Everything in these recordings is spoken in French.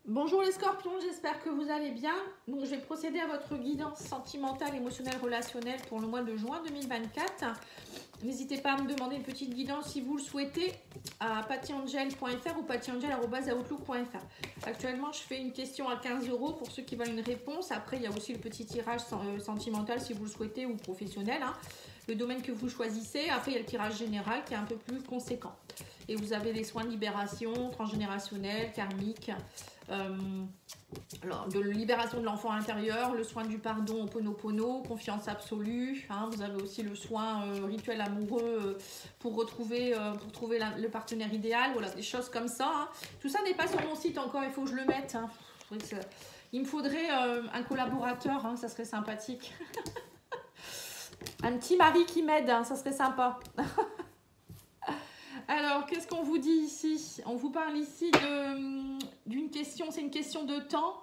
Bonjour les scorpions, j'espère que vous allez bien. Donc, je vais procéder à votre guidance sentimentale, émotionnelle, relationnelle pour le mois de juin 2024. N'hésitez pas à me demander une petite guidance si vous le souhaitez à pattyangel.fr ou pattyangel.outlook.fr. Actuellement, je fais une question à 15 € pour ceux qui veulent une réponse. Après, il y a aussi le petit tirage sentimental si vous le souhaitez ou professionnel. Le domaine que vous choisissez. Après, il y a le tirage général qui est un peu plus conséquent. Et vous avez les soins de libération, transgénérationnel, karmique, de libération de l'enfant intérieur, le soin du pardon, Ho'oponopono, confiance absolue. Vous avez aussi le soin rituel amoureux pour retrouver trouver le partenaire idéal. Voilà, des choses comme ça. Tout ça n'est pas sur mon site encore, il faut que je le mette. Il me faudrait un collaborateur, ça serait sympathique. Un petit mari qui m'aide, ça serait sympa. Alors, qu'est-ce qu'on vous dit ici? On vous parle ici d'une question, c'est une question de temps.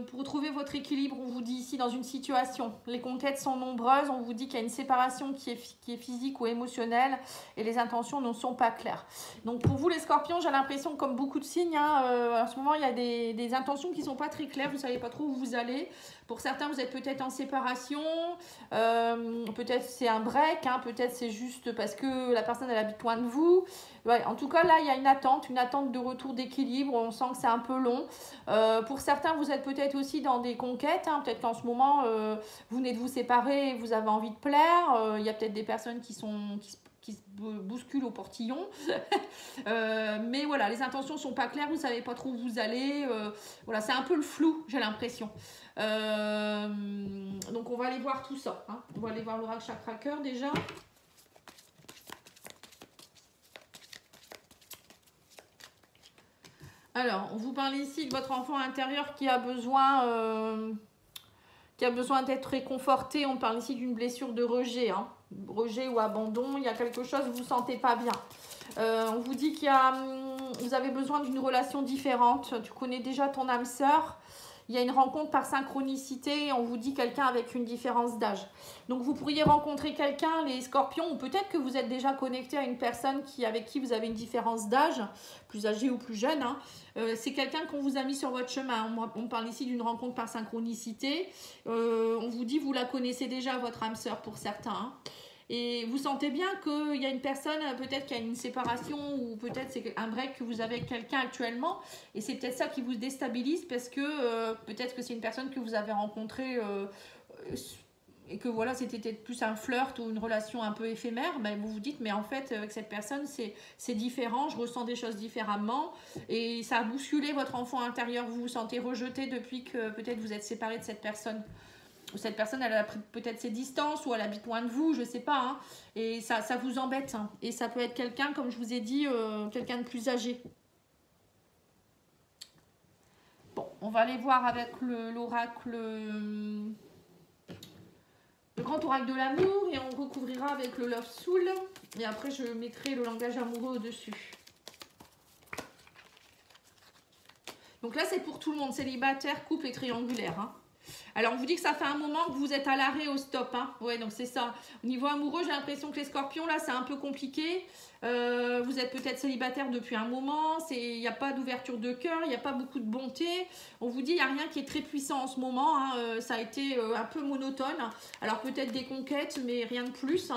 Pour retrouver votre équilibre, on vous dit ici dans une situation. Les conquêtes sont nombreuses, on vous dit qu'il y a une séparation qui est physique ou émotionnelle et les intentions ne sont pas claires. Donc pour vous les scorpions, j'ai l'impression comme beaucoup de signes, en ce moment il y a des intentions qui ne sont pas très claires, vous ne savez pas trop où vous allez. Pour certains, vous êtes peut-être en séparation, peut-être c'est un break, peut-être c'est juste parce que la personne elle habite loin de vous. Ouais, en tout cas, là, il y a une attente de retour d'équilibre. On sent que c'est un peu long. Pour certains, vous êtes peut-être aussi dans des conquêtes. Peut-être qu'en ce moment, vous venez de vous séparer et vous avez envie de plaire. Il y a peut-être des personnes qui se bousculent au portillon. Mais voilà, les intentions ne sont pas claires. Vous ne savez pas trop où vous allez. Voilà, c'est un peu le flou, j'ai l'impression. Donc, on va aller voir tout ça. On va aller voir l'oracle chakra cœur déjà. Alors, on vous parle ici de votre enfant intérieur qui a besoin d'être réconforté. On parle ici d'une blessure de rejet, rejet ou abandon. Il y a quelque chose, vous ne vous sentez pas bien. On vous dit vous avez besoin d'une relation différente. Tu connais déjà ton âme sœur. Il y a une rencontre par synchronicité. On vous dit quelqu'un avec une différence d'âge. Donc, vous pourriez rencontrer quelqu'un, les scorpions, ou peut-être que vous êtes déjà connecté à une personne avec qui vous avez une différence d'âge, plus âgé ou plus jeune. C'est quelqu'un qu'on vous a mis sur votre chemin. On parle ici d'une rencontre par synchronicité. On vous dit, vous la connaissez déjà, votre âme sœur, pour certains. Et vous sentez bien qu'il y a une personne, peut-être qu'il y a une séparation ou peut-être c'est un break que vous avez avec quelqu'un actuellement. Et c'est peut-être ça qui vous déstabilise parce que peut-être que c'est une personne que vous avez rencontrée et que voilà, c'était peut-être plus un flirt ou une relation un peu éphémère. Ben, vous vous dites, mais en fait, avec cette personne, c'est différent, je ressens des choses différemment. Et ça a bousculé votre enfant intérieur. Vous vous sentez rejeté depuis que peut-être vous êtes séparé de cette personne. Cette personne, elle a peut-être ses distances ou elle habite loin de vous, je ne sais pas. Et ça vous embête. Et ça peut être quelqu'un, comme je vous ai dit, quelqu'un de plus âgé. Bon, on va aller voir avec l'oracle, le grand oracle de l'amour. Et on recouvrira avec le Love Soul. Et après, je mettrai le langage amoureux au-dessus. Donc là, c'est pour tout le monde. Célibataire, couple et triangulaire. Alors, on vous dit que ça fait un moment que vous êtes à l'arrêt au stop. Ouais, donc c'est ça. Au niveau amoureux, j'ai l'impression que les scorpions, là, c'est un peu compliqué. Vous êtes peut-être célibataire depuis un moment. Il n'y a pas d'ouverture de cœur. Il n'y a pas beaucoup de bonté. On vous dit, il n'y a rien qui est très puissant en ce moment. Ça a été un peu monotone. Alors, peut-être des conquêtes, mais rien de plus.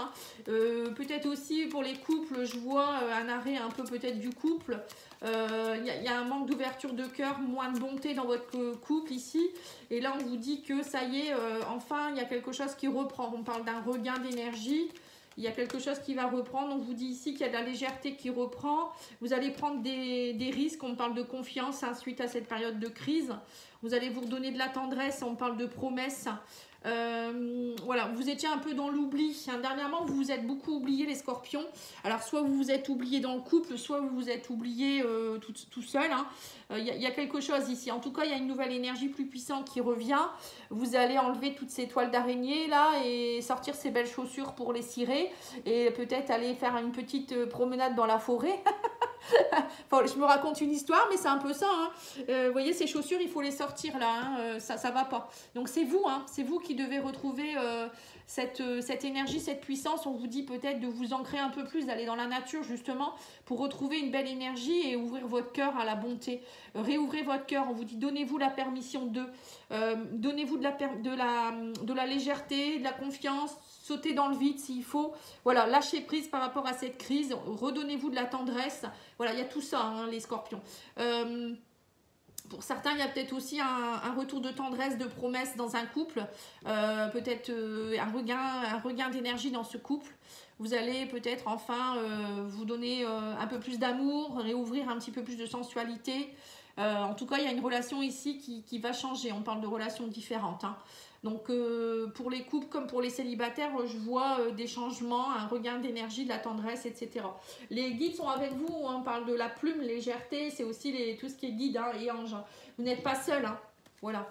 Peut-être aussi, pour les couples, je vois un arrêt un peu peut-être du couple. Il y a un manque d'ouverture de cœur, moins de bonté dans votre couple ici. Et là, on vous dit que ça y est, enfin, il y a quelque chose qui reprend. On parle d'un regain d'énergie. Il y a quelque chose qui va reprendre. On vous dit ici qu'il y a de la légèreté qui reprend. Vous allez prendre des risques. On parle de confiance suite à cette période de crise. Vous allez vous redonner de la tendresse. On parle de promesses. Voilà, vous étiez un peu dans l'oubli. Dernièrement, vous vous êtes beaucoup oublié, les scorpions. Alors, soit vous vous êtes oublié dans le couple, soit vous vous êtes oublié tout seul. Il y a quelque chose ici. En tout cas, il y a une nouvelle énergie plus puissante qui revient. Vous allez enlever toutes ces toiles d'araignée là et sortir ces belles chaussures pour les cirer. Et peut-être aller faire une petite promenade dans la forêt. Enfin, je me raconte une histoire, mais c'est un peu ça. Vous voyez, ces chaussures, il faut les sortir là. Ça va pas. Donc, c'est vous qui devez retrouver cette énergie, cette puissance, on vous dit peut-être de vous ancrer un peu plus, d'aller dans la nature justement pour retrouver une belle énergie et ouvrir votre cœur à la bonté. Réouvrez votre cœur, on vous dit donnez-vous la permission donnez-vous de la légèreté, de la confiance, sautez dans le vide s'il faut. Voilà, lâchez prise par rapport à cette crise, redonnez-vous de la tendresse. Voilà, il y a tout ça, hein, les scorpions. Pour certains, il y a peut-être aussi un retour de tendresse, de promesse dans un couple. Peut-être un regain d'énergie dans ce couple. Vous allez peut-être enfin vous donner un peu plus d'amour, réouvrir un petit peu plus de sensualité. En tout cas, il y a une relation ici qui va changer. On parle de relations différentes, hein. Donc, pour les couples comme pour les célibataires, je vois des changements, un regain d'énergie, de la tendresse, etc. Les guides sont avec vous, hein. On parle de la plume, légèreté, c'est aussi tout ce qui est guide, hein, et ange. Vous n'êtes pas seul, hein. Voilà.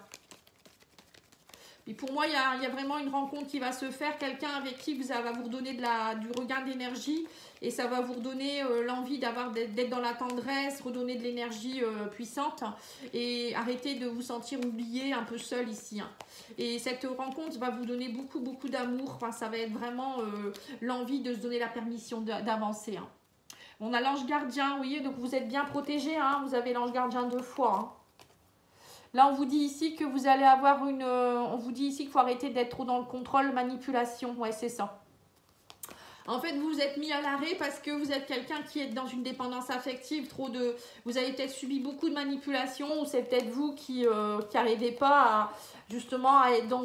Et pour moi, il y a vraiment une rencontre qui va se faire, quelqu'un avec qui va vous redonner du regain d'énergie et ça va vous redonner l'envie d'être dans la tendresse, redonner de l'énergie puissante et arrêter de vous sentir oublié, un peu seul ici, hein. Et cette rencontre va vous donner beaucoup, beaucoup d'amour. Enfin, ça va être vraiment l'envie de se donner la permission d'avancer, hein. On a l'ange gardien, vous voyez, donc vous êtes bien protégé, hein. Vous avez l'ange gardien 2 fois, hein. Là, on vous dit ici que vous allez avoir on vous dit ici qu'il faut arrêter d'être trop dans le contrôle, manipulation. Ouais, c'est ça. En fait, vous vous êtes mis à l'arrêt parce que vous êtes quelqu'un qui est dans une dépendance affective, vous avez peut-être subi beaucoup de manipulation ou c'est peut-être vous qui n'arrivez pas justement à être dans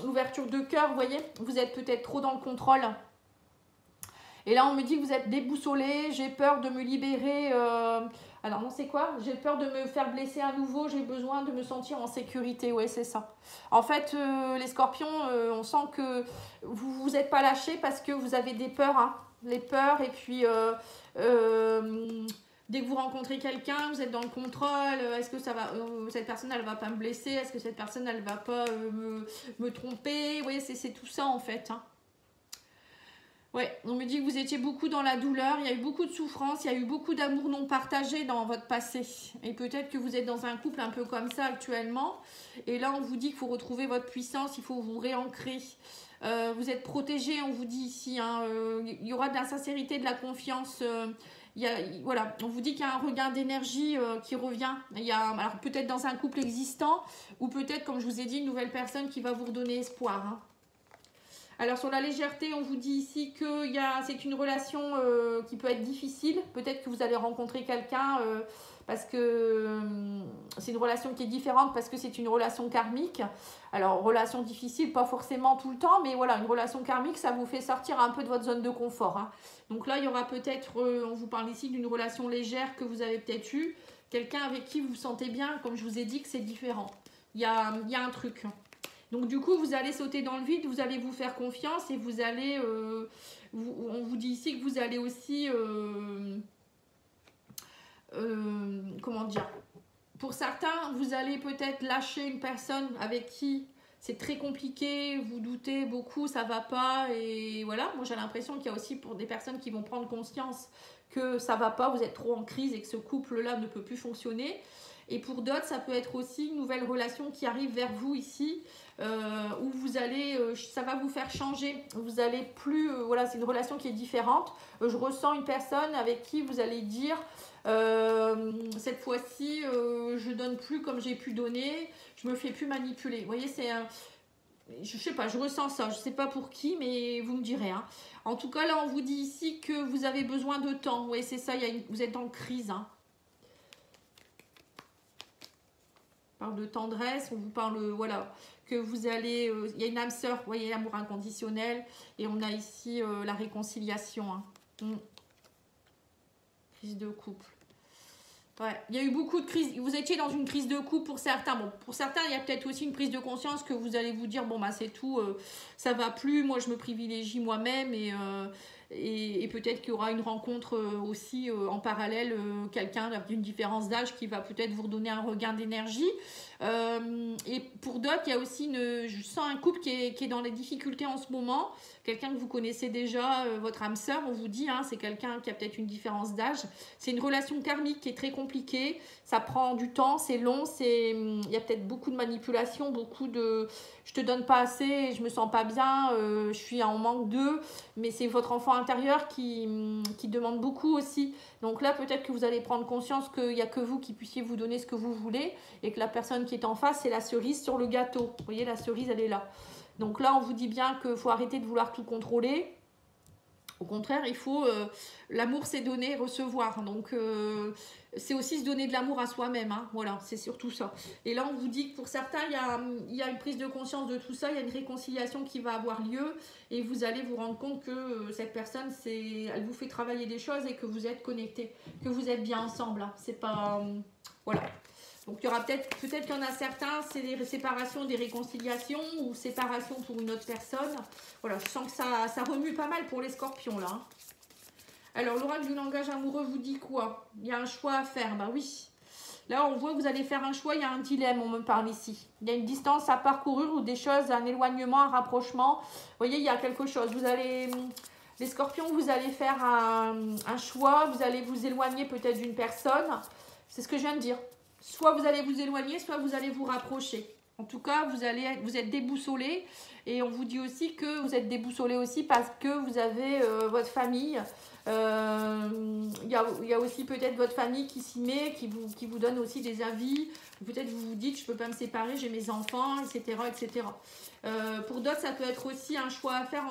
l'ouverture de cœur, vous voyez. Vous êtes peut-être trop dans le contrôle. Et là, on me dit que vous êtes déboussolé, j'ai peur de me libérer. Alors, non, c'est quoi? J'ai peur de me faire blesser à nouveau, j'ai besoin de me sentir en sécurité. Ouais, c'est ça. En fait, les scorpions, on sent que vous vous êtes pas lâchés parce que vous avez des peurs, hein. Les peurs, et puis dès que vous rencontrez quelqu'un, vous êtes dans le contrôle. Est-ce que ça va, cette personne, elle va pas me blesser? Est-ce que cette personne, elle va pas me tromper? Vous voyez, c'est tout ça, en fait, hein. Ouais, on me dit que vous étiez beaucoup dans la douleur, il y a eu beaucoup de souffrance, il y a eu beaucoup d'amour non partagé dans votre passé. Et peut-être que vous êtes dans un couple un peu comme ça actuellement. Et là, on vous dit qu'il faut retrouver votre puissance, il faut vous réancrer. Vous êtes protégé, on vous dit ici, hein, il y aura de la sincérité, de la confiance. Voilà, on vous dit qu'il y a un regain d'énergie qui revient. Alors peut-être dans un couple existant, ou peut-être, comme je vous ai dit, une nouvelle personne qui va vous redonner espoir, hein. Alors sur la légèreté, on vous dit ici que c'est une relation qui peut être difficile. Peut-être que vous allez rencontrer quelqu'un parce que c'est une relation qui est différente parce que c'est une relation karmique. Alors relation difficile, pas forcément tout le temps, mais voilà, une relation karmique, ça vous fait sortir un peu de votre zone de confort, hein. Donc là, il y aura peut-être, on vous parle ici d'une relation légère que vous avez peut-être eue. Quelqu'un avec qui vous vous sentez bien, comme je vous ai dit que c'est différent. Il y a un truc. Donc du coup, vous allez sauter dans le vide, vous allez vous faire confiance et vous allez, on vous dit ici que vous allez aussi, comment dire, pour certains, vous allez peut-être lâcher une personne avec qui c'est très compliqué, vous doutez beaucoup, ça va pas et voilà. Moi, j'ai l'impression qu'il y a aussi pour des personnes qui vont prendre conscience que ça va pas, vous êtes trop en crise et que ce couple-là ne peut plus fonctionner. Et pour d'autres, ça peut être aussi une nouvelle relation qui arrive vers vous ici, où vous allez, ça va vous faire changer. Vous allez plus, voilà, c'est une relation qui est différente. Je ressens une personne avec qui vous allez dire, cette fois-ci, je donne plus comme j'ai pu donner, je me fais plus manipuler. Vous voyez, je sais pas, je ressens ça. Je sais pas pour qui, mais vous me direz, hein. En tout cas, là, on vous dit ici que vous avez besoin de temps. Oui, c'est ça. Vous êtes en crise, hein. On parle de tendresse, on vous parle, voilà, que vous allez, il y a une âme sœur, vous voyez, l'amour inconditionnel, et on a ici la réconciliation, hein. Crise de couple. Ouais, il y a eu beaucoup de crises, vous étiez dans une crise de couple pour certains. Bon, pour certains, il y a peut-être aussi une prise de conscience que vous allez vous dire, bon, bah c'est tout, ça va plus, moi je me privilégie moi-même, Et peut-être qu'il y aura une rencontre aussi en parallèle, quelqu'un d'une différence d'âge qui va peut-être vous redonner un regain d'énergie. Et pour d'autres, il y a aussi je sens un couple qui est dans les difficultés en ce moment. Quelqu'un que vous connaissez déjà, votre âme sœur, on vous dit, hein, c'est quelqu'un qui a peut-être une différence d'âge. C'est une relation karmique qui est très compliquée. Ça prend du temps, c'est long, il y a peut-être beaucoup de manipulation, beaucoup de je te donne pas assez, je me sens pas bien, je suis en manque d'eux. Mais c'est votre enfant intérieur qui demande beaucoup aussi. Donc là, peut-être que vous allez prendre conscience qu'il n'y a que vous qui puissiez vous donner ce que vous voulez et que la personne qui est en face, c'est la cerise sur le gâteau. Vous voyez, la cerise, elle est là. Donc là, on vous dit bien qu'il faut arrêter de vouloir tout contrôler. Au contraire, il faut... l'amour, c'est donner, recevoir. Donc, c'est aussi se donner de l'amour à soi-même. Hein. Voilà, c'est surtout ça. Et là, on vous dit que pour certains, il y a une prise de conscience de tout ça. Il y a une réconciliation qui va avoir lieu. Et vous allez vous rendre compte que cette personne, elle vous fait travailler des choses et que vous êtes connectés. Que vous êtes bien ensemble. Hein. C'est pas... voilà. Donc, il y aura peut-être qu'il y en a certains, c'est des séparations, des réconciliations ou séparations pour une autre personne. Voilà, je sens que ça remue pas mal pour les scorpions, là. Alors, l'oracle du langage amoureux vous dit quoi? Il y a un choix à faire, bah oui. Là, on voit que vous allez faire un choix, il y a un dilemme, on me parle ici. Il y a une distance à parcourir ou des choses, un éloignement, un rapprochement. Vous voyez, il y a quelque chose. Les scorpions, vous allez faire un choix, vous allez vous éloigner peut-être d'une personne. C'est ce que je viens de dire. Soit vous allez vous éloigner, soit vous allez vous rapprocher. En tout cas, vous êtes déboussolé. Et on vous dit aussi que vous êtes déboussolé aussi parce que vous avez votre famille. Il y a aussi peut-être votre famille qui s'y met, qui vous donne aussi des avis. Peut-être vous vous dites, je ne peux pas me séparer, j'ai mes enfants, etc. etc. Pour d'autres, ça peut être aussi un choix à faire.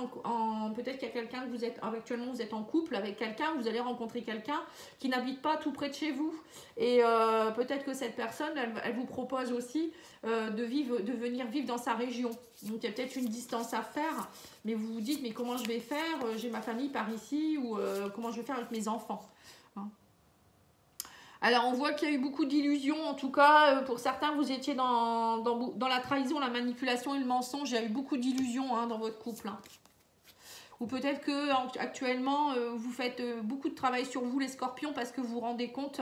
Peut-être qu'il y a quelqu'un que actuellement vous êtes en couple avec quelqu'un, vous allez rencontrer quelqu'un qui n'habite pas tout près de chez vous. Et peut-être que cette personne, elle vous propose aussi de venir vivre dans sa région. Donc il y a peut-être une distance à faire, mais vous vous dites, mais comment je vais faire? J'ai ma famille par ici, ou comment je vais faire avec mes enfants, hein. Alors, on voit qu'il y a eu beaucoup d'illusions. En tout cas, pour certains, vous étiez dans la trahison, la manipulation et le mensonge. Il y a eu beaucoup d'illusions, hein, dans votre couple, hein. Ou peut-être que actuellement, vous faites beaucoup de travail sur vous, les scorpions, parce que vous vous rendez compte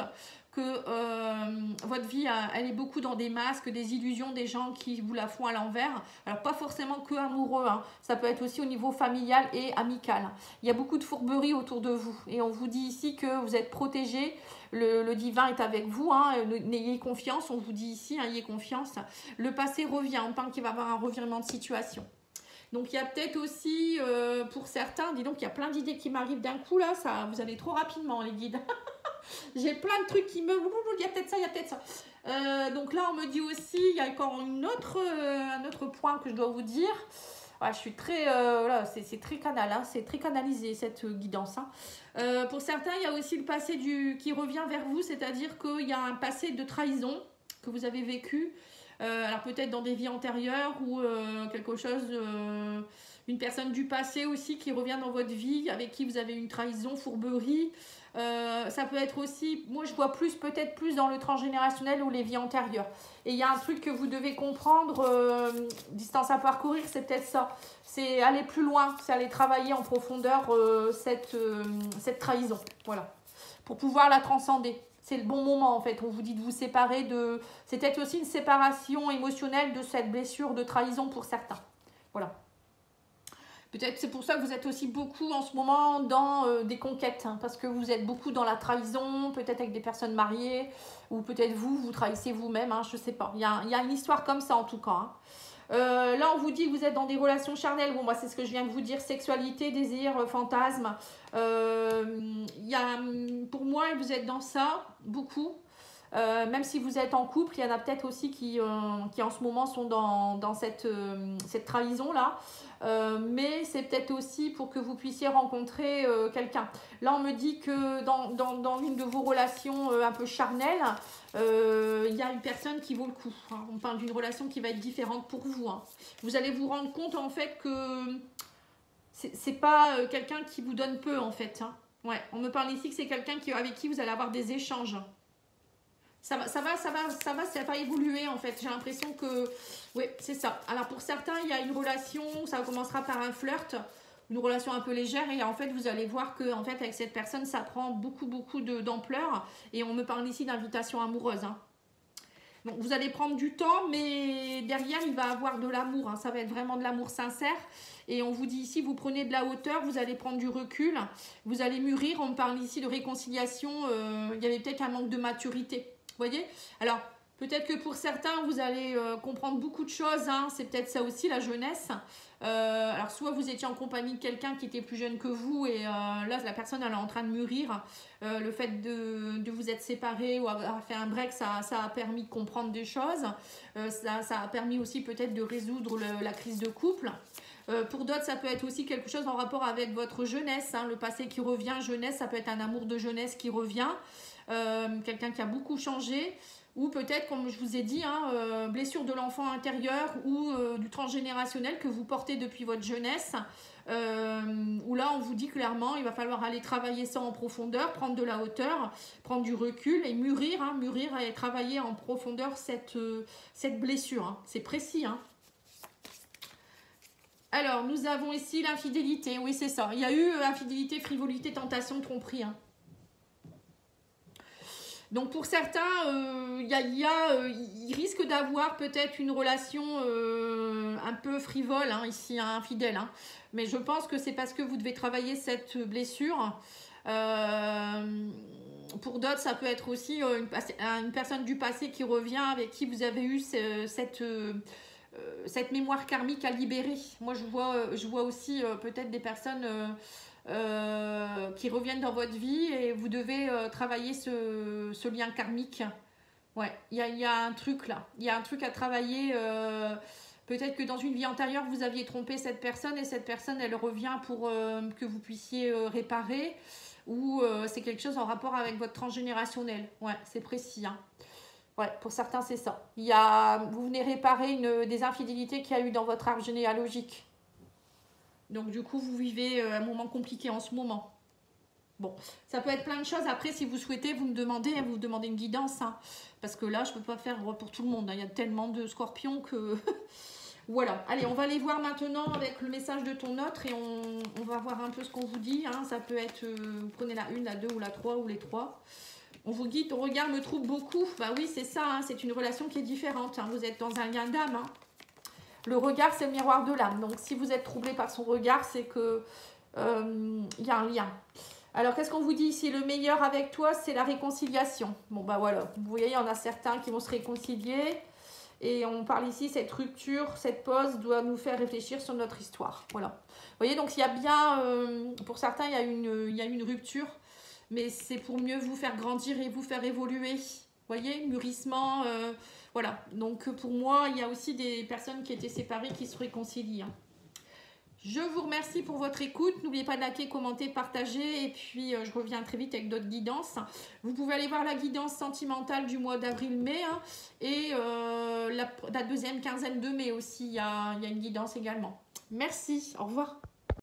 que votre vie, elle est beaucoup dans des masques, des illusions, des gens qui vous la font à l'envers. Alors, pas forcément que amoureux, hein. Ça peut être aussi au niveau familial et amical. Il y a beaucoup de fourberies autour de vous. Et on vous dit ici que vous êtes protégés. Le divin est avec vous, hein. N'ayez confiance, on vous dit ici, hein, ayez confiance. Le passé revient, on parle qu'il va y avoir un revirement de situation. Donc il y a peut-être aussi, pour certains, dis donc, il y a plein d'idées qui m'arrivent d'un coup là, vous allez trop rapidement les guides. J'ai plein de trucs qui me... Il y a peut-être ça, il y a peut-être ça. Donc là, on me dit aussi, il y a encore un autre point que je dois vous dire. Ouais, je suis très... là, c'est très canal, hein, c'est très canalisé cette guidance, hein. Pour certains, il y a aussi le passé qui revient vers vous, c'est-à-dire qu'il y a un passé de trahison que vous avez vécu. Alors peut-être dans des vies antérieures ou quelque chose, une personne du passé aussi qui revient dans votre vie, avec qui vous avez une trahison, fourberie. Ça peut être aussi, moi je vois peut-être plus dans le transgénérationnel ou les vies antérieures. Et il y a un truc que vous devez comprendre, distance à parcourir, c'est peut-être ça. C'est aller plus loin, c'est aller travailler en profondeur cette trahison. Voilà. Pour pouvoir la transcender. C'est le bon moment en fait, on vous dit de vous séparer de... C'est peut-être aussi une séparation émotionnelle de cette blessure de trahison pour certains. Voilà. Peut-être c'est pour ça que vous êtes aussi beaucoup en ce moment dans des conquêtes, hein, parce que vous êtes beaucoup dans la trahison, peut-être avec des personnes mariées, ou peut-être vous trahissez vous-même, hein, je ne sais pas. Il y a une histoire comme ça en tout cas, hein. Là, on vous dit que vous êtes dans des relations charnelles. Bon, moi, c'est ce que je viens de vous dire. Sexualité, désir, fantasme. Pour moi, vous êtes dans ça, beaucoup. Même si vous êtes en couple, il y en a peut-être aussi qui en ce moment sont dans cette trahison-là. Mais c'est peut-être aussi pour que vous puissiez rencontrer quelqu'un. Là, on me dit que dans une de vos relations un peu charnelles, il y a une personne qui vaut le coup, hein. On parle d'une relation qui va être différente pour vous, hein. Vous allez vous rendre compte en fait que c'est pas quelqu'un qui vous donne peu en fait, hein. Ouais, on me parle ici que c'est quelqu'un avec qui vous allez avoir des échanges. Ça va évoluer en fait. J'ai l'impression que... Oui, c'est ça. Alors pour certains, il y a une relation, ça commencera par un flirt. une relation un peu légère et en fait vous allez voir que en fait avec cette personne ça prend beaucoup d'ampleur et on me parle ici d'invitation amoureuse. Hein. Donc vous allez prendre du temps mais derrière il va avoir de l'amour, hein. Ça va être vraiment de l'amour sincère et on vous dit ici vous prenez de la hauteur, vous allez prendre du recul, vous allez mûrir, on me parle ici de réconciliation, il y avait peut-être un manque de maturité, vous voyez. Alors peut-être que pour certains vous allez comprendre beaucoup de choses, hein. C'est peut-être ça aussi la jeunesse. Alors soit vous étiez en compagnie de quelqu'un qui était plus jeune que vous et là la personne elle est en train de mûrir, le fait de vous être séparés ou avoir fait un break ça a permis de comprendre des choses, ça a permis aussi peut-être de résoudre la crise de couple. Pour d'autres ça peut être aussi quelque chose en rapport avec votre jeunesse, hein, le passé qui revient, jeunesse ça peut être un amour de jeunesse qui revient, quelqu'un qui a beaucoup changé. Ou peut-être, comme je vous ai dit, hein, blessure de l'enfant intérieur ou du transgénérationnel que vous portez depuis votre jeunesse. Où là, on vous dit clairement, il va falloir aller travailler ça en profondeur, prendre de la hauteur, prendre du recul et mûrir, hein, mûrir et travailler en profondeur cette blessure. Hein. C'est précis. Hein. Alors, nous avons ici l'infidélité. Oui, c'est ça. Il y a eu infidélité, frivolité, tentation, tromperie. Hein. Donc pour certains, ils risquent d'avoir peut-être une relation un peu frivole, hein, ici, hein, infidèle. Hein. Mais je pense que c'est parce que vous devez travailler cette blessure. Pour d'autres, ça peut être aussi une personne du passé qui revient, avec qui vous avez eu cette mémoire karmique à libérer. Moi, je vois aussi peut-être des personnes... qui reviennent dans votre vie et vous devez travailler ce lien karmique. Ouais, il y a un truc là. Il y a un truc à travailler. Peut-être que dans une vie antérieure, vous aviez trompé cette personne et cette personne, elle revient pour que vous puissiez réparer. Ou c'est quelque chose en rapport avec votre transgénérationnel. Ouais, c'est précis. Hein. Ouais, pour certains, c'est ça. Vous venez réparer des infidélités qu'il y a eu dans votre arbre généalogique. Donc du coup, vous vivez un moment compliqué en ce moment. Bon, ça peut être plein de choses. Après, si vous souhaitez, vous me demandez une guidance. Hein, parce que là, je ne peux pas faire pour tout le monde. Hein, il y a tellement de scorpions que... Voilà. Allez, on va aller voir maintenant avec le message de ton autre. Et on va voir un peu ce qu'on vous dit. Hein. Ça peut être, vous prenez la 1, la 2 ou la 3 ou les 3. On vous dit, ton regard me trouble beaucoup. Bah oui, c'est ça. Hein, c'est une relation qui est différente. Hein. Vous êtes dans un lien d'âme. Hein. Le regard, c'est le miroir de l'âme. Donc, si vous êtes troublé par son regard, c'est que y a un lien. Alors, qu'est-ce qu'on vous dit ici? Le meilleur avec toi, c'est la réconciliation. Bon, bah voilà. Vous voyez, il y en a certains qui vont se réconcilier. Et on parle ici, cette rupture, cette pause doit nous faire réfléchir sur notre histoire. Voilà. Vous voyez, donc il y a bien... pour certains, il y a une rupture. Mais c'est pour mieux vous faire grandir et vous faire évoluer. Vous voyez, mûrissement... voilà, donc pour moi, il y a aussi des personnes qui étaient séparées qui se réconcilient. Hein. Je vous remercie pour votre écoute. N'oubliez pas de liker, commenter, partager. Et puis, je reviens très vite avec d'autres guidances. Vous pouvez aller voir la guidance sentimentale du mois d'avril-mai. Hein, et la deuxième quinzaine de mai aussi, il y a une guidance également. Merci, au revoir.